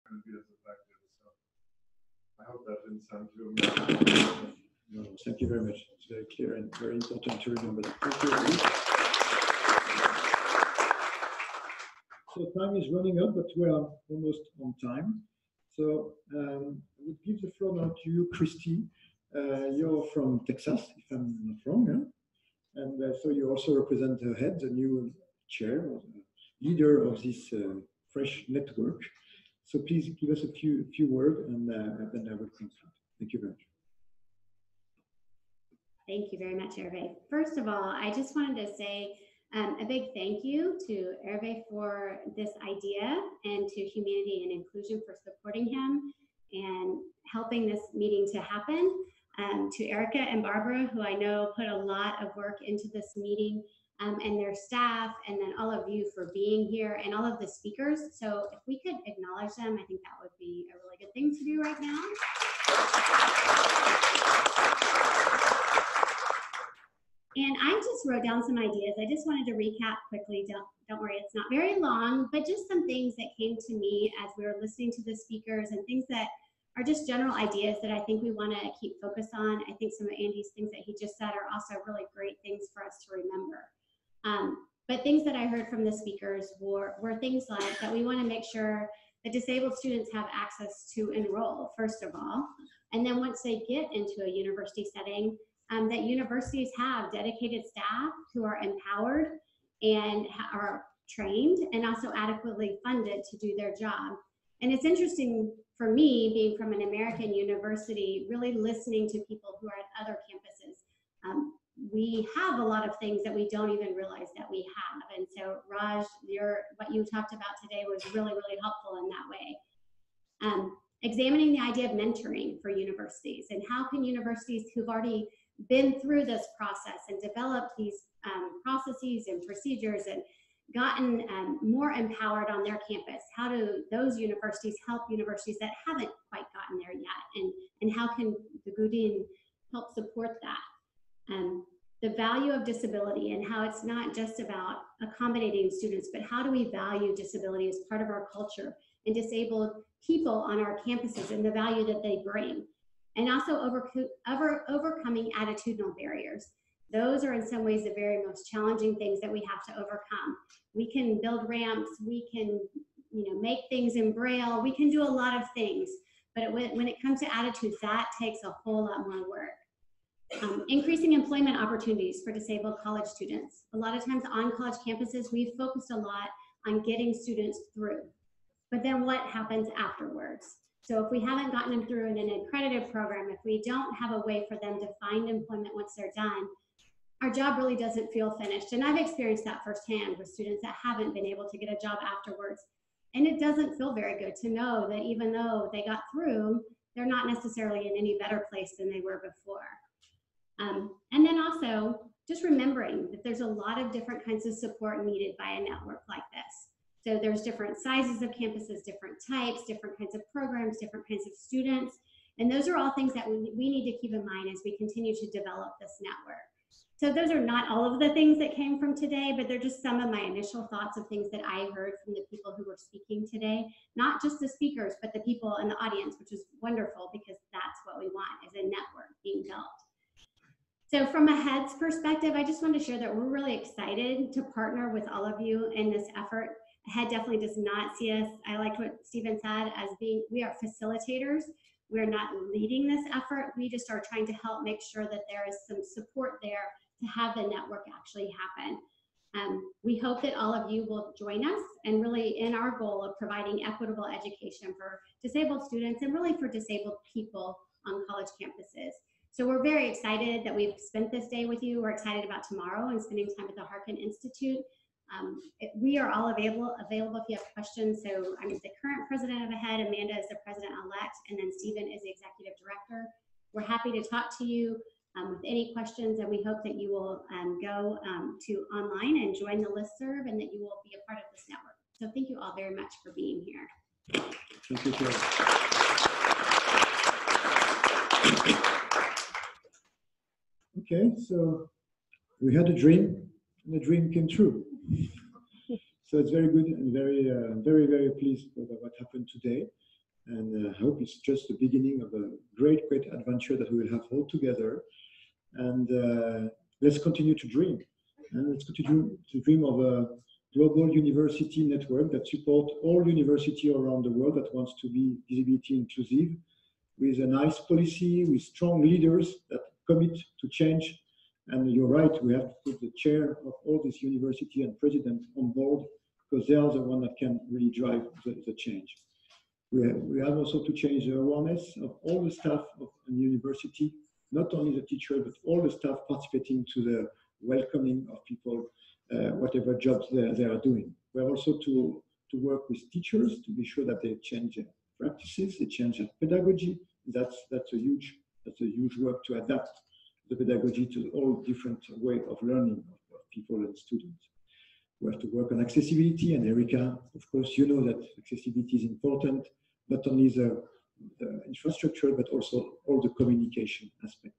going to be as effective. So I hope that didn't sound too amazing. No, thank you very much. It's very clear and very important to remember that. Thank you. So time is running up, but we are almost on time. So I would give the floor now to you, Christy. You're from Texas, if I'm not wrong, yeah? And so you also represent the head, the new chair, or the leader of this fresh network. So please give us a few words, and then I will conclude. Thank you very much. Thank you very much, Hervé. First of all, I just wanted to say a big thank you to Hervé for this idea and to Humanity and Inclusion for supporting him and helping this meeting to happen. To Erica and Barbara, who I know put a lot of work into this meeting, and their staff, and then all of you for being here, and all of the speakers. So if we could acknowledge them, I think that would be a really good thing to do right now. And I just wrote down some ideas. I just wanted to recap quickly. Don't worry, it's not very long, but just some things that came to me as we were listening to the speakers, and things that are just general ideas that I think we want to keep focused on. I think some of Andy's things that he just said are also really great things for us to remember. But things that I heard from the speakers were things like that we want to make sure that disabled students have access to enroll, first of all. And then once they get into a university setting, that universities have dedicated staff who are empowered and are trained and also adequately funded to do their job. And it's interesting for me, being from an American university, really listening to people who are at other campuses. We have a lot of things that we don't even realize that we have. And so Raj, what you talked about today was really, really helpful in that way. Examining the idea of mentoring for universities, and how can universities who've already been through this process and developed these processes and procedures and gotten more empowered on their campus, how do those universities help universities that haven't quite gotten there yet, and how can the GUDIN help support that? The value of disability, and how it's not just about accommodating students, but how do we value disability as part of our culture and disabled people on our campuses and the value that they bring, and also overcoming attitudinal barriers. Those are in some ways the very most challenging things that we have to overcome. We can build ramps, we can make things in Braille, we can do a lot of things, but when it comes to attitudes, that takes a whole lot more work. Increasing employment opportunities for disabled college students. A lot of times on college campuses, we've focused a lot on getting students through, but then what happens afterwards? So if we haven't gotten them through in an accredited program, if we don't have a way for them to find employment once they're done, our job really doesn't feel finished. And I've experienced that firsthand with students that haven't been able to get a job afterwards. And it doesn't feel very good to know that even though they got through, they're not necessarily in any better place than they were before. And then also just remembering that there's a lot of different kinds of support needed by a network like this. So there's different sizes of campuses, different types, different kinds of programs, different kinds of students. And those are all things that we need to keep in mind as we continue to develop this network. So those are not all of the things that came from today, but they're just some of my initial thoughts of things that I heard from the people who were speaking today. Not just the speakers, but the people in the audience, which is wonderful because that's what we want, is a network being built. So from a head's perspective, I just want to share that we're really excited to partner with all of you in this effort. HEAD definitely does not see us, I liked what Stephen said, as we are facilitators. We're not leading this effort. We just are trying to help make sure that there is some support there to have the network actually happen. We hope that all of you will join us and really in our goal of providing equitable education for disabled students and really for disabled people on college campuses. So we're very excited that we've spent this day with you. We're excited about tomorrow and spending time at the Harkin Institute. We are all available if you have questions. So I'm the current president of AHEAD, Amanda is the president-elect, and then Stephen is the executive director. We're happy to talk to you with any questions, and we hope that you will go to online and join the listserv and that you will be a part of this network. So thank you all very much for being here. Thank you, Chair. Okay, so we had a dream, and the dream came true. So it's very good and very, very pleased with what happened today. And I hope it's just the beginning of a great adventure that we will have all together. And let's continue to dream. And let's continue to dream of a global university network that supports all universities around the world that wants to be disability inclusive, with a nice policy, with strong leaders that commit to change. And you're right, we have to put the chair of all this university and president on board, because they are the one that can really drive the change. We have also to change the awareness of all the staff of a university, not only the teacher, but all the staff participating to the welcoming of people, whatever jobs they are doing. We have also to work with teachers to be sure that they change their practices, they change their pedagogy. That's a huge work to adapt the pedagogy to all different way of learning of people and students. We have to work on accessibility, and Erika, of course, you know that accessibility is important, not only the infrastructure, but also all the communication aspect.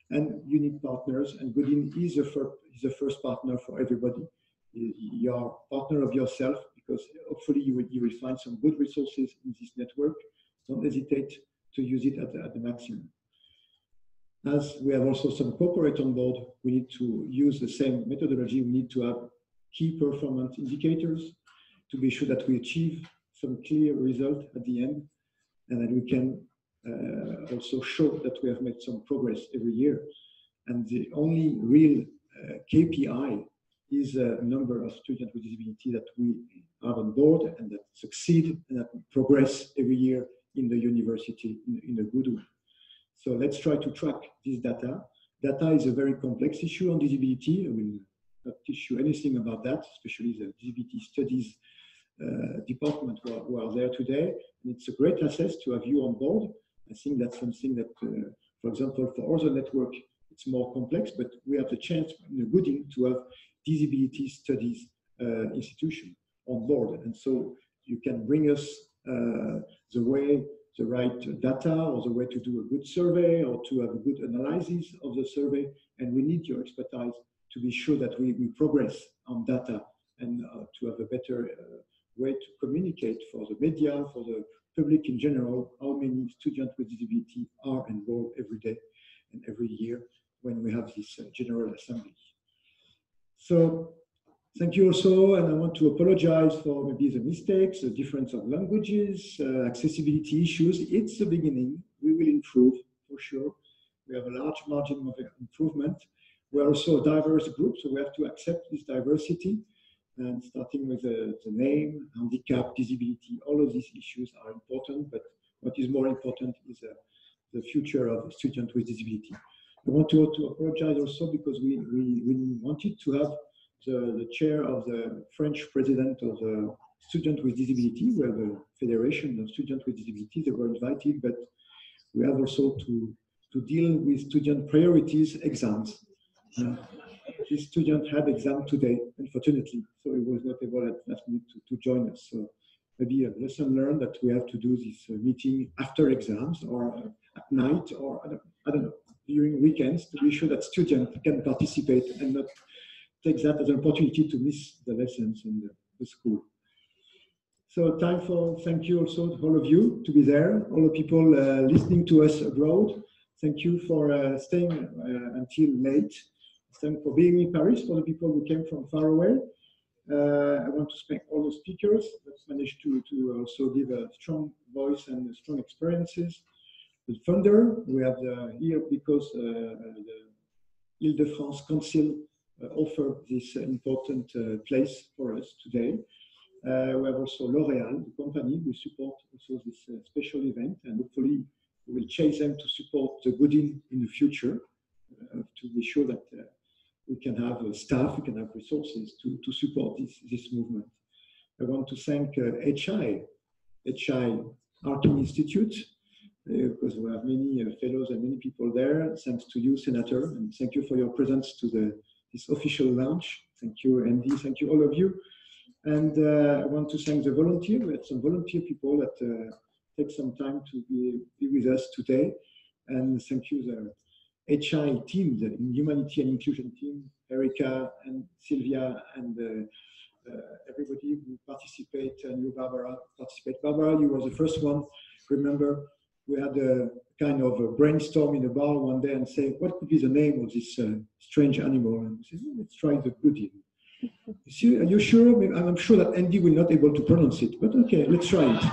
And you need partners, and GUDIN is the first partner for everybody. You are a partner of yourself, because hopefully you will find some good resources in this network. Don't hesitate to use it at the maximum. As we have also some corporate on board, we need to use the same methodology. We need to have key performance indicators to be sure that we achieve some clear result at the end, and that we can also show that we have made some progress every year. And the only real KPI is a number of students with disability that we have on board and that succeed and that progress every year in the university in a good way. So let's try to track this data. Data is a very complex issue on disability. I will not teach you anything about that, especially the disability studies department who are there today. And it's a great asset to have you on board. I think that's something that, for example, for other network, it's more complex, but we have the chance in the GUDIN to have disability studies institution on board. And so you can bring us the right data, or the way to do a good survey, or to have a good analysis of the survey. And we need your expertise to be sure that we progress on data, and to have a better way to communicate for the media, for the public in general, how many students with disability are enrolled every day and every year when we have this General Assembly. So thank you also, and I want to apologize for maybe the mistakes, the difference of languages, accessibility issues. It's the beginning. We will improve for sure. We have a large margin of improvement. We're also a diverse group, so we have to accept this diversity. And starting with the name, handicap, disability, all of these issues are important, but what is more important is the future of students with disability. I want to apologize also because we wanted to have the chair of the French president of the Student with Disability. We have a Federation of Students with Disability. They were invited, but we have also to deal with student priorities exams. This student had exam today, unfortunately, so he was not able at last minute to join us. So maybe a lesson learned that we have to do this meeting after exams, or at night, or I don't know, during weekends, to be sure that students can participate and not take that as an opportunity to miss the lessons in the school. So time for thank you also to all of you to be there, all the people listening to us abroad. Thank you for staying until late. Thank you for being in Paris, for the people who came from far away. I want to thank all the speakers that managed to also give a strong voice and strong experiences. The funder, we have here because the Île-de-France Council offered this important place for us today. We have also L'Oréal, the company, who support also this special event, and hopefully we will chase them to support the GUDIN in the future to be sure that we can have staff, we can have resources to support this movement. I want to thank HI Arkin Institute, because we have many fellows and many people there. Thanks to you, Senator, and thank you for your presence to this official launch. Thank you, Andy. Thank you, all of you. And I want to thank the volunteer. We had some volunteer people that take some time to be with us today. And thank you, the HI team, the Humanity and Inclusion team, Erika and Sylvia, and everybody who participate, and you, Barbara, participate. Barbara, you were the first one remember we had a kind of a brainstorm in a bar one day and say, what could be the name of this strange animal? And we said, oh, let's try the GUDIN. You see, are you sure? I'm sure that Andy will not able to pronounce it, but okay, let's try it.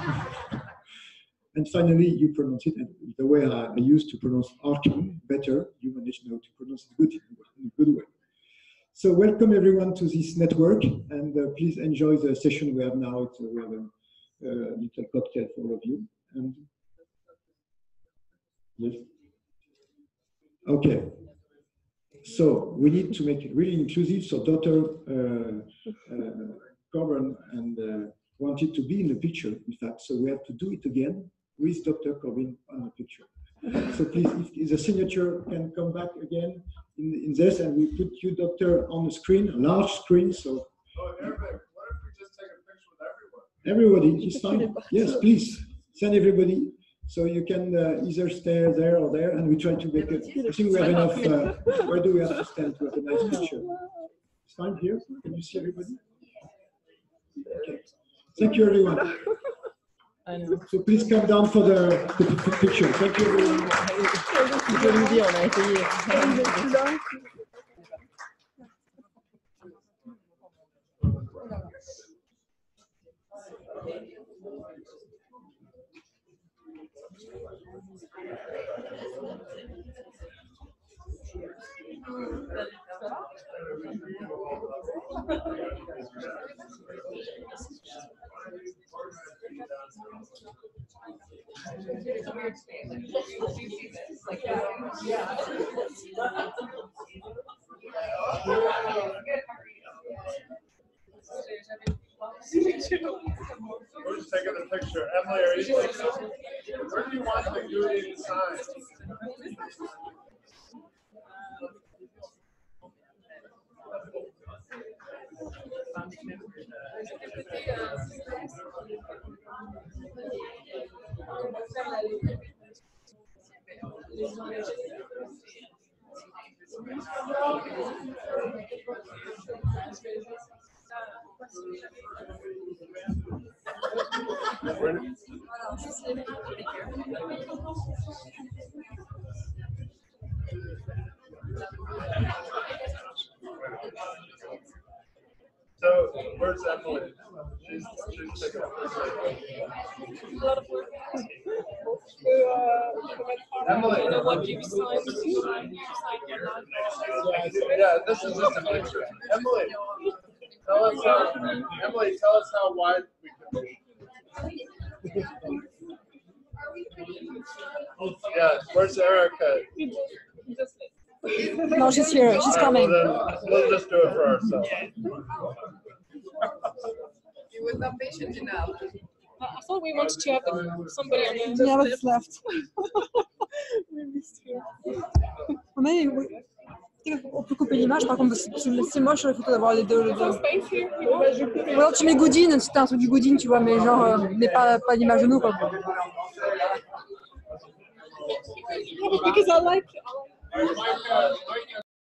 And finally, you pronounce it, and the way I used to pronounce Arkin better, you managed now to pronounce it GUDIN in a good way. So welcome everyone to this network, and please enjoy the session we have now. We have a little cocktail for all of you. And yes. Okay. So we need to make it really inclusive. So Dr. Coburn and wanted to be in the picture, in fact. So we have to do it again with Dr. Coburn on the picture. So please, if the signature can come back again in this, and we put you, Doctor, on the screen, a large screen. So. Oh, Eric, what if we just take a picture with everyone? Everybody is fine. Yes, please send everybody. So you can either stay there or there, and we try to make it. I think we have enough. Where do we have to stand to have a nice picture? It's fine here. Can you see everybody? Okay. Thank you, everyone. So please come down for the picture. Thank you, everyone. Who's taking the picture? Emily, are you taking it? Where do you want the GUDIN sign? So, where's Emily? She's taking Emily, what do you sign? Yeah, this is just a picture. Emily, tell us how wide we can be. Yeah, where's Erica? No, she's here. She's coming. Well, then we'll just do it for ourselves. You were not patient enough. I thought we wanted to have somebody on the Yeah, but it's left. On peut couper l'image, par contre, c'est moche sur les photos d'avoir les deux. Ou alors tu mets GUDIN, c'était un truc du GUDIN, tu vois, mais genre, mais pas l'image de nous, quoi. because I like